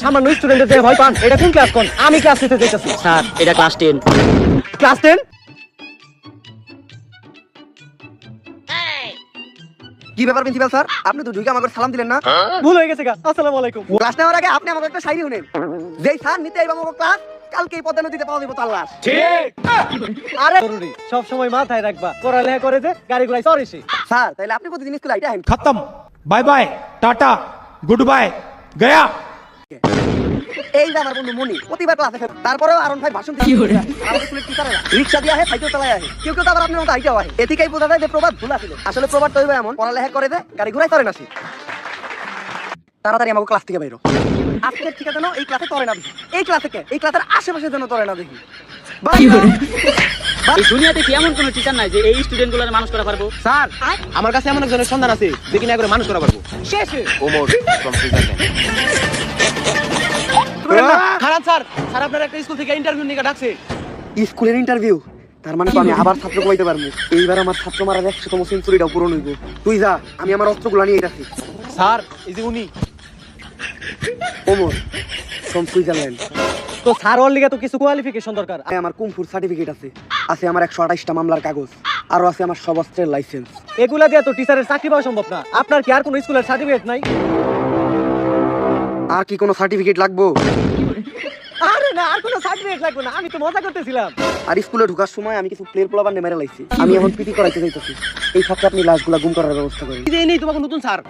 সামান্য স্টুডেন্টদের ভয় পান। এটা কোন ক্লাস? কোন? আমি ক্লাস নিতে যেতেছি। স্যার এটা ক্লাস 10। ক্লাস 10? কি ব্যাপার প্রিন্সিপাল স্যার, আপনি তো ঢুকে আমাকে সালাম দিলেন না? ভুল হয়ে গেছে গা। আসসালামু আলাইকুম। ক্লাস নেওয়ার আগে আপনি আমাকে একটা শায়রি শুনেন। যেই স্যার নিতে আইবা আমাকে ক্লাস, কালকে এই পদ্মা পাওয়া যাবে তার লাশ। ঠিক। আরে জরুরি সব সময় মাথায় রাখবা, পড়ালেখা করে যে গাড়ি ঘোড়ায় চড়িছি। স্যার তাহলে আপনি প্রতিদিন স্কুলে আইটা হেন। खत्म, bye bye, tata, good bye, गया। এই যে আমার বন্ধু মনি প্রতিবার ক্লাসে ফেল, তারপরেও আরন ভাই ভাষণ দিতে আমাদের স্কুলের টিচাররা রিকশা দিয়ে আহে, সাইকেল চালায় আহে, কেউ কেউ তো আবার আপনার মতো আইটাও আহে। এদিকেই বোঝা যায় যে প্রবাদ ভুল ছিল। আসলে প্রবাদ তো এমন, পড়ালেখা করে যে গাড়ি ঘোড়ায় চড়ে না সে। তাড়াতাড়ি আমাকে ক্লাস থেকে বাইরো। আজকের ঠিকানা যেন এই ক্লাসে চড়ে না দেখি। এই ক্লাসে কে, এই ক্লাসের আশেপাশে যেন চড়ে না দেখি। এই দুনিয়াতে কি এমন কোনো টিচার নাই যে এই স্টুডেন্টগুলোর মানুষ করা পারবো? স্যার আমার কাছে এমন একজনের সন্ধান আছে যে কিনা করে মানুষ করা পারবো। শেষে ওমর ফ্রম সুইজারল্যান্ড। খারাপ স্যার, স্যার আপনার একটা স্কুল থেকে ইন্টারভিউ নিয়ে ডাকছে। স্কুলের ইন্টারভিউ? তার মানে তো আমি আবার ছাত্র কমাইতে পারবো। এইবার আমার ছাত্র মারার 100তম সেঞ্চুরিটাও পূরণ হইব। তুই যা, আমি আমার অস্ত্রগুলো নিয়ে যাচ্ছি। স্যার এই যে উনি ওমর ফ্রম সুইজারল্যান্ড। তো স্যার ওর লিগে তো কিছু কোয়ালিফিকেশন দরকার। আমার কুমফুর সার্টিফিকেট আছে, আছে আমার 128টা মামলার কাগজ, আরো আছে আমার সব অস্ত্রের লাইসেন্স। এগুলা দিয়ে তো টিচারের চাকরি পাওয়া সম্ভব না। আপনার কি আর কোনো স্কুলের সার্টিফিকেট নাই? আর কি কোনো সার্টিফিকেট লাগবো? আরে না, আর কোনো সার্টিফিকেট লাগবে না, আমি তো মজা করতেছিলাম। আর স্কুলে ঢোকার সময় আমি কিছু প্লেয়ার পোলাবার মেরে লাইছি। আমি এখন পিটি করাইতে যাইতেছি। এই ফাঁকে আপনি লাশগুলা গুম করার ব্যবস্থা করেন। এই নেই তোমাকে নতুন স্যার।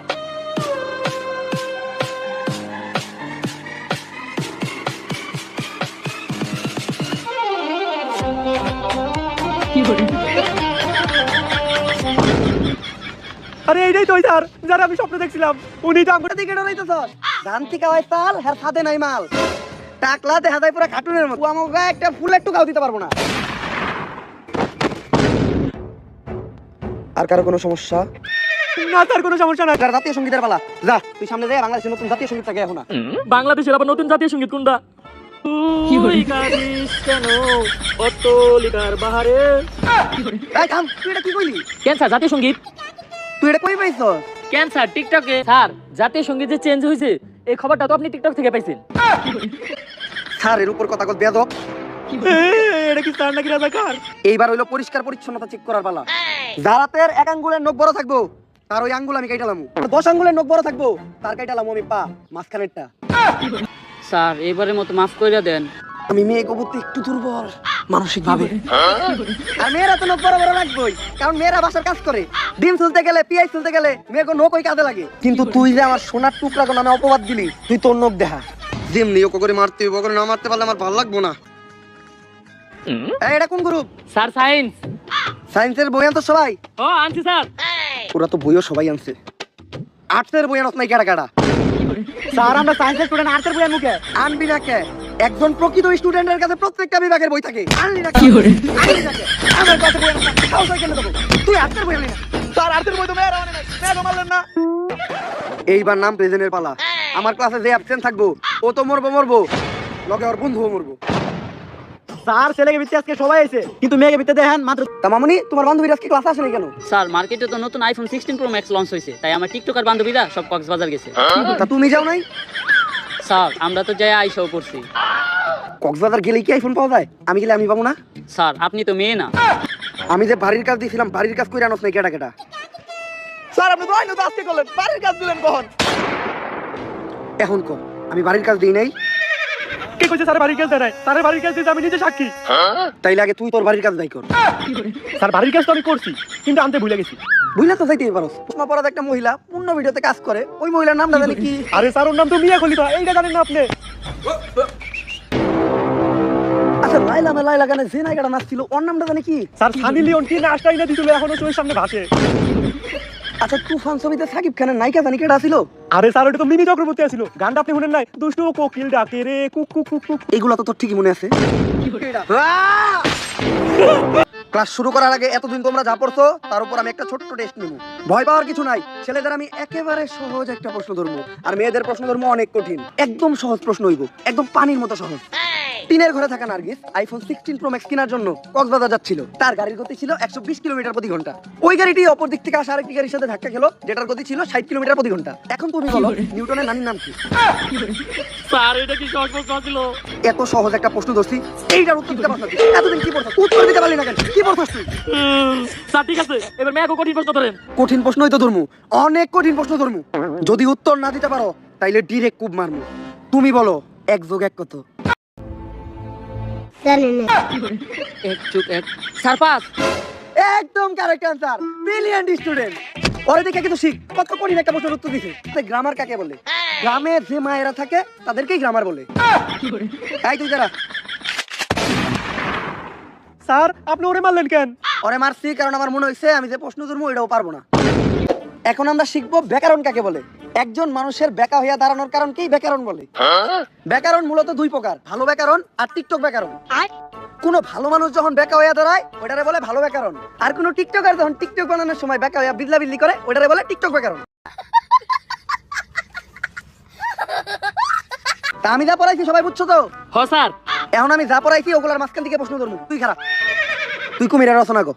আরে এইটাই তো ওই স্যার যারা আমি স্বপ্ন দেখছিলাম। উনি তো আমরা দিকে ডরাইতেছ। জানতি কাওয়াই তাল হের সাথে নাই মাল। টাকলা দেখা যায় পুরো কার্টুনের মতো। আমাকে একটা ফুলের টুকাও দিতে পারবো না। আর কারো কোনো সমস্যা? না স্যার, কোনো সমস্যা না। জাতীয় সঙ্গীতের পালা, যা তুই সামনে যা। বাংলাদেশের নতুন জাতীয় সঙ্গীত থাকে এখন। বাংলাদেশের আবার নতুন জাতীয় সঙ্গীত কোনটা? তুই কাঁদিস কেন অট্টালিকার বাহারে? এই থাম, তুই এটা কি কইলি? কেন স্যার জাতীয় সঙ্গীত? তুই এটা কই পাইছস? কেন স্যার টিকটকে? স্যার জাতীয় সঙ্গীত যে চেঞ্জ হয়েছে এই খবরটা তো আপনি টিকটক থেকে পাইছেন। স্যার এর উপর কথা কল বেয়াদব। এটা কি স্যার নাকি রাজাকার? এইবার হইলো পরিষ্কার পরিচ্ছন্নতা চেক করার পালা। যারাতের এক আঙ্গুলের নখ বড় থাকবো তার ওই আঙ্গুল আমি কাইটালাম। 10 আঙ্গুলের নখ বড় থাকবো তার কাইটালাম আমি পা মাঝখানেরটা। স্যার এবারের মতো মাফ কইরা দেন। আমি মেয়ে কবুতর একটু দুর্বল মানসিক ভাবে। আর মেয়েরা তো নখ বড় বড় লাগবেই, কারণ মেয়েরা বাসার কাজ করে। ডিম চুলতে গেলে, পিয়াজ চুলতে গেলে মেয়েকে নখ ওই কাজে লাগে। কিন্তু তুই যে আমার সোনার টুকরা কোন নামে অপবাদ দিলি, তুই তোর নখ দেখা। যেমনি ওকে করে মারতে হবে, ওকে না মারতে পারলে আমার ভালো লাগবো না। এটা কোন গ্রুপ? Sir science. সায়েন্সের বই আনতো সবাই? ও আনছি স্যার। ওরা তো বইও সবাই আনছে। আর্টসের বই আনত নাই কেডা কেডা? স্যার আমরা সায়েন্সের স্টুডেন্ট, আর্টসের বই আনবো কে? আনবি না কে? একজন প্রকৃত স্টুডেন্টের কাছে প্রত্যেকটা বিভাগের বই থাকে। আনলি না কি করে? আনলি না কে? আমার কাছে বই আছে, খাও তাই কেন দেবো? তুই আর্টসের বই আনলি না? স্যার আর্টসের বই তো মেয়েরা আনে নাই, মেয়েরা মারলেন না। এইবার নাম প্রেজেন্টের পালা। আমার ক্লাসে যে অ্যাবসেন্ট থাকবো ও তো মরবো, লগে ওর বন্ধুও মরবো। স্যার ছেলেকে ভিত্তি আজকে সবাই আছে, কিন্তু মেয়েকে ভিত্তি দেখেন মাত্র। তা মামুনি, তোমার বান্ধবীরা আজকে ক্লাসে আসেনি কেন? স্যার মার্কেটে তো নতুন আইফোন 16 প্রো ম্যাক্স লঞ্চ হয়েছে, তাই আমার টিকটকার বান্ধবীরা সব কক্সবাজার গেছে। তা তুমি যাও নাই? স্যার আমরা তো যাই আইসাও করছি। কক্সবাজার গেলে কি আইফোন পাওয়া যায়? আমি গেলে আমি পাবো না? স্যার আপনি তো মেয়ে না। আমি যে বাড়ির কাজ দিয়েছিলাম, বাড়ির কাজ করে আনস নাই কেডা কেডা? স্যার আপনি তো আইনো তো আজকে করলেন, বাড়ির কাজ দিলেন কখন? এখন কো আমি বাড়ির কাজ দিই নাই? কে কইছে স্যার বাড়ির কাজ দেয় নাই? স্যারের বাড়ির কাজ দিতে আমি নিজে সাক্ষী। তাইলে আগে তুই তোর বাড়ির কাজ দাই কর। স্যার বাড়ির কাজ তো আমি করছি, কিন্তু আনতে ভুলে গেছি। বুঝলে তো যাইতেই পারো। চশমা পরা একটা মহিলা পূর্ণ ভিডিওতে কাজ করে, ওই মহিলার নামটা জানি কি? আরে স্যার ওর নাম তো মিয়া খলিফা, এইটা জানেন না আপনি? আচ্ছা লাইলা গানে যে নায়িকাটা নাচছিল ওর নামটা জানি কি? স্যার সানি লিওন কি নাচটা এনে দিছিল, এখনো চোখের সামনে ভাসে। আচ্ছা তুফান ছবিতে সাকিব খানের নায়িকা জানি কেডা ছিল? আরে স্যার ওটা তো মিমি চক্রবর্তী আছিল গানটা আপনি শুনেন নাই দুষ্টু কোকিল ডাকে রে কুক কুক কুক কুক এগুলো তো তোর ঠিকই মনে আছে। ক্লাস শুরু করার আগে এতদিন তোমরা যা পড়ছো তার উপর আমি একটা ছোট্ট টেস্ট নেব। ভয় পাওয়ার কিছু নাই। ছেলেদের আমি একেবারে সহজ একটা প্রশ্ন ধরবো, আর মেয়েদের প্রশ্ন ধরবো অনেক কঠিন। একদম সহজ প্রশ্ন হইব, একদম পানির মতো সহজ। টিনের ঘরে থাকা নার্গিস আইফোন 16 প্রো ম্যাক্স কেনার জন্য কক্সবাজার যাচ্ছিল। তার গাড়ির গতি ছিল 120 কিলোমিটার প্রতি ঘন্টা। ওই গাড়িটি অপর দিক থেকে আসা আরেকটি গাড়ির সাথে ধাক্কা খেলো, যেটার গতি ছিল 60 কিলোমিটার প্রতি ঘন্টা। এখন তুমি বলো নিউটনের নানির নাম কি? স্যার এটা কি সহজ প্রশ্ন ছিল? এত সহজ একটা প্রশ্ন ধরছি, এইটার উত্তর দিতে পারছিস? এতদিন কি পড়ছিস? উত্তর দিতে পারলি না কেন? কি পড়ছিস তুই? স্যার ঠিক আছে এবার মেয়ে কঠিন প্রশ্ন ধরেন। কঠিন প্রশ্নই তো ধরমু, অনেক কঠিন প্রশ্ন ধরমু। যদি উত্তর না দিতে পারো তাইলে ডিরেক্ট কুব মারমু। তুমি বলো 1 যোগ 1 কত? জানি না। 1 যোগ 1 স্যার 5। একদম কারেক্ট আনসার, ব্রিলিয়ান্ট স্টুডেন্ট। ওরে দেখে কিন্তু শিখ, কত কঠিন একটা প্রশ্নের উত্তর দিছে। গ্রামার কাকে বলে? গ্রামে যে মায়েরা থাকে তাদেরকেই গ্রামার বলে। তাই তুই যারা স্যার আপনি ওরে মারলেন কেন? ওরে মারছি কারণ আমার মনে হইছে আমি যে প্রশ্ন ধরবো এটাও পারবো না। এখন আমরা শিখবো ব্যাকরণ কাকে বলে। একজন মানুষের বেকা হইয়া দাঁড়ানোর কারণকেই ব্যাকরণ বলে। ব্যাকরণ মূলত দুই প্রকার, ভালো ব্যাকরণ আর টিকটক ব্যাকরণ। কোন ভালো মানুষ যখন বেকা হইয়া দাঁড়ায় ওটারে বলে ভালো ব্যাকরণ, আর কোন টিকটকার যখন টিকটক বানানোর সময় বেকা হইয়া বিদলাবিদলি করে ওটারে বলে টিকটক ব্যাকরণ। তা আমি যা পড়াইছি সবাই বুঝছো তো? হ স্যার। এখন আমি যা পড়াইছি ওগুলার মাঝখান থেকে প্রশ্ন ধরবো। তুই খারাপ, তুই কুমিরের রচনা কর।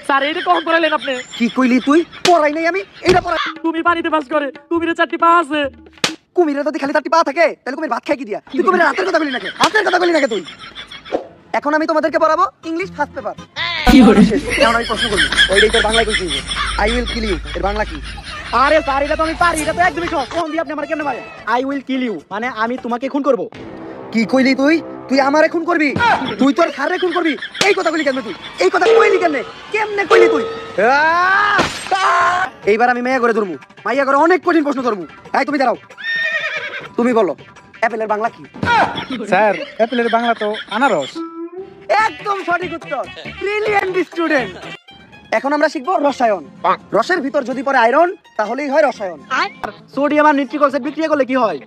স্যার এটা কখন পড়াইলেন আপনি? কি কইলি তুই? পড়াই নাই আমি, এইটা পড়াই। কুমির পানিতে বাস করে, কুমিরের 4টি পা আছে। কুমিরের যদি খালি 4টি পা থাকে তাহলে কুমির ভাত খাই কি দিয়া? তুই কুমিরের হাতের কথা বলি নাকি? হাতের কথা বলি নাকি তুই? এখন আমি তোমাদেরকে পড়াবো ইংলিশ ফার্স্ট পেপার। কি করে শেষ? এখন আমি প্রশ্ন করব, ওইটাই তোর বাংলায় কইছিস। আই উইল কিল ইউ এর বাংলা কি? আরে স্যার এটা তো আমি পারি, এটা তো একদমই সহজ। কোন দিয়ে আপনি আমার কেমনে মারেন? আই উইল কিল ইউ মানে আমি তোমাকে খুন করব। কি কইলি তুই? তুই আমারে খুন করবি? তুই তোর স্যারে খুন করবি? এই কথা কইলি কেন তুই? এই কথা কইলি কেমনে? কেমনে কইলি তুই? এইবার আমি মাইয়া করে ধরমু, মাইয়া করে অনেক কঠিন প্রশ্ন ধরমু। এই তুমি দাঁড়াও, তুমি বলো অ্যাপেলের বাংলা কি? স্যার অ্যাপেলের বাংলা তো আনারস। একদম সঠিক উত্তর, ব্রিলিয়ান্ট স্টুডেন্ট। এখন আমরা শিখবো রসায়ন। রসের ভিতর যদি পড়ে আয়রন তাহলেই হয় রসায়ন। সোডিয়াম আর নিট্রিক অক্সাইড বিক্রিয়া করলে কি হয়?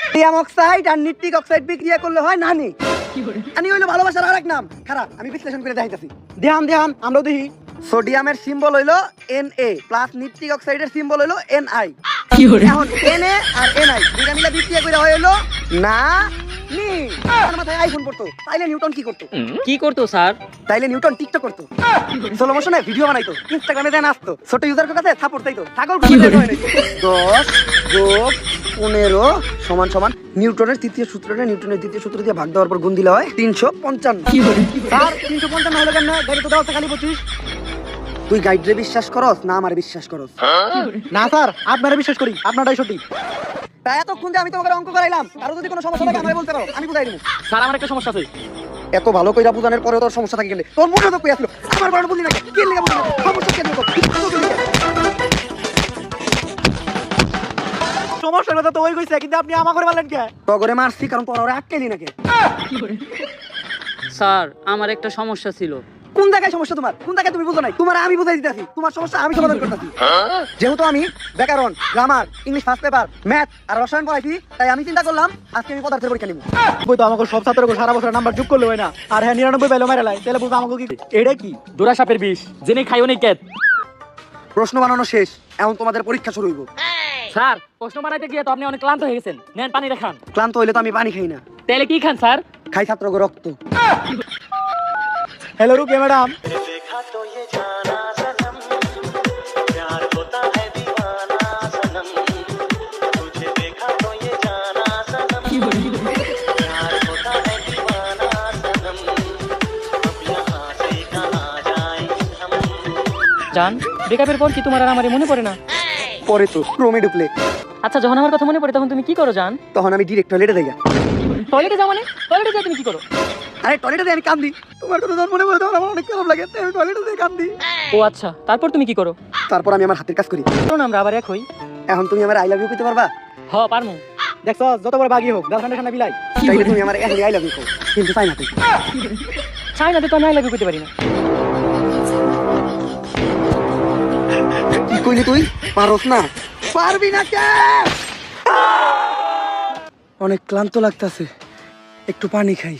সোডিয়াম অক্সাইড আর নিট্রিক অক্সাইড বিক্রিয়া করলে হয় নানি। নানি হইলো ভালোবাসার আরেক নাম। খারাপ, আমি বিশ্লেষণ করে দেখাইতাছি। ধ্যান ধ্যান আমরাও দেখি। সোডিয়ামের সিম্বল হইলো Na প্লাস নিট্রিক অক্সাইডের সিম্বল হইলো Ni। এখন Na আর Ni দুইটা মিলে বিক্রিয়া করে হইলো না নি। তার মাথায় আইফোন পড়তো, তাইলে নিউটন কি করতো? কি করতো স্যার? তাইলে নিউটন টিকটক করতো, স্লো মোশনে ভিডিও বানাইতো, ইনস্টাগ্রামে দেন আসতো, ছোট ইউজারের কাছে সাপোর্ট চাইতো, ছাগল ঘুরে 10 যোগ 15 সমান সমান নিউটনের তৃতীয় সূত্রটা নিউটনের দ্বিতীয় সূত্র দিয়ে ভাগ দেওয়ার পর গুণ দিলে হয় 355। স্যার 355 হলো কেন? গাড়ি তো দাও খালি 25। তুই গাইডরে বিশ্বাস করস না আমারে বিশ্বাস করস? না স্যার আপনারা বিশ্বাস করি, আপনারটাই সঠিক। তাই এতক্ষণ যে আমি তোমাকে অঙ্ক করাইলাম, কারো যদি কোনো সমস্যা থাকে আমারে বলতে পারো, আমি বুঝাই দেব। স্যার আমার একটা সমস্যা আছে। এত ভালো কইরা বুঝানোর পরেও তোর সমস্যা থাকে গেলে তোর মনে তো কই আসলো আমার বড় বলি না কি লাগা বলি না সমস্যা কেন তো সমস্যার কথা তো ওই কইছে, কিন্তু আপনি আমা করে বললেন কে? তগরে মারছি কারণ তোর ওরে আটকাইলি নাকি? স্যার আমার একটা সমস্যা ছিল। কোন জায়গায় সমস্যা তোমার? কোন জায়গায় তুমি বুঝো নাই? তোমার আমি বুঝাই দিতেছি, তোমার সমস্যা আমি সমাধান করতেছি। যেহেতু আমি ব্যাকরণ, grammar, English first paper, math আর রসায়ন পড়াইছি, তাই আমি চিন্তা করলাম আজকে আমি পদার্থের পরীক্ষা নিব। বই তো আমাকে সব ছাত্রকে সারা বছর নাম্বার যোগ করলে হয় না, আর হ্যাঁ 99 পেলো মেরে লাই, তাহলে বুঝো আমাকে কি এটা কি? ডোরা সাপের বিষ জেনে খাইও নেই কেত। প্রশ্ন বানানো শেষ, এখন তোমাদের পরীক্ষা শুরু হইব। স্যার প্রশ্ন বানাইতে গিয়ে তো আপনি অনেক ক্লান্ত হয়ে গেছেন, নেন পানি খান। ক্লান্ত হইলে তো আমি পানি খাই না, তাহলে কি খান স্যার? খাই ছাত্রকে রক্ত। হ্যালো রুকে ম্যাডাম। জান ব্রেকআপের পর কি তোমার আর আমারে মনে পড়ে না? পরে তো রুমে ঢুকলে আচ্ছা যখন আমার কথা মনে পড়ে তখন তুমি কি করো জান? তখন আমি ডিরেক্ট টয়লেটে যাই। টয়লেটে যাও মানে? টয়লেটে যাও তুমি কি করো? আরে টয়লেটে যাই আমি কান্দি, তোমার কথা যখন মনে পড়ে তখন আমার অনেক খারাপ লাগে, তাই আমি টয়লেটে যাই কান্দি। ও আচ্ছা তারপর তুমি কি করো? তারপর আমি আমার হাতের কাজ করি। চলো না আমরা আবার এক হই। এখন তুমি আমার আই লাভ ইউ কইতে পারবা? হ পারমু। দেখছো যত বড় বাগি হোক গার্লফ্রেন্ডের সামনে বিলাই। তাইলে তুমি আমার এখন আই লাভ ইউ কও, কিন্তু চাই না তুই। চাই না তো আমি আই লাভ ইউ করতে পারি না। কইলি তুই পারস না? পারবি না কে? অনেক ক্লান্ত লাগতাছে, একটু পানি খাই।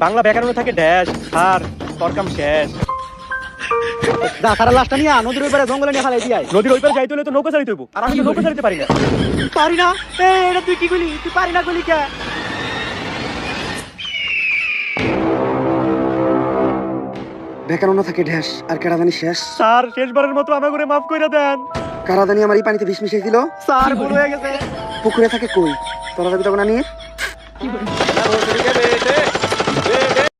বাংলা ব্যাকরণে থাকে ড্যাশ আর তরকাম শেষ। যা সারা লাশটা নিয়ে নদীর ওই পারে জঙ্গলে নিয়ে ফেলাই দিয়ে আয়। নদীর ওই পারে যাইতে হলে তো নৌকা চালিতে হইব, আর আমি তো নৌকা চালিতে পারি না। পারি না? এটা তুই কি কইলি? তুই পারি না কইলি কে? ব্যাকরণ থাকে ঢ্যাস আর কেরাদানি শেষ। স্যার শেষবারের মতো আমাকে মাফ কইরা দেন। কারাদানি আমার এই পানিতে বিষ মিশিয়ে দিল। স্যার ভুল হয়ে গেছে। পুকুরে থাকে কই? তোরা যাবি তখন না নিয়ে?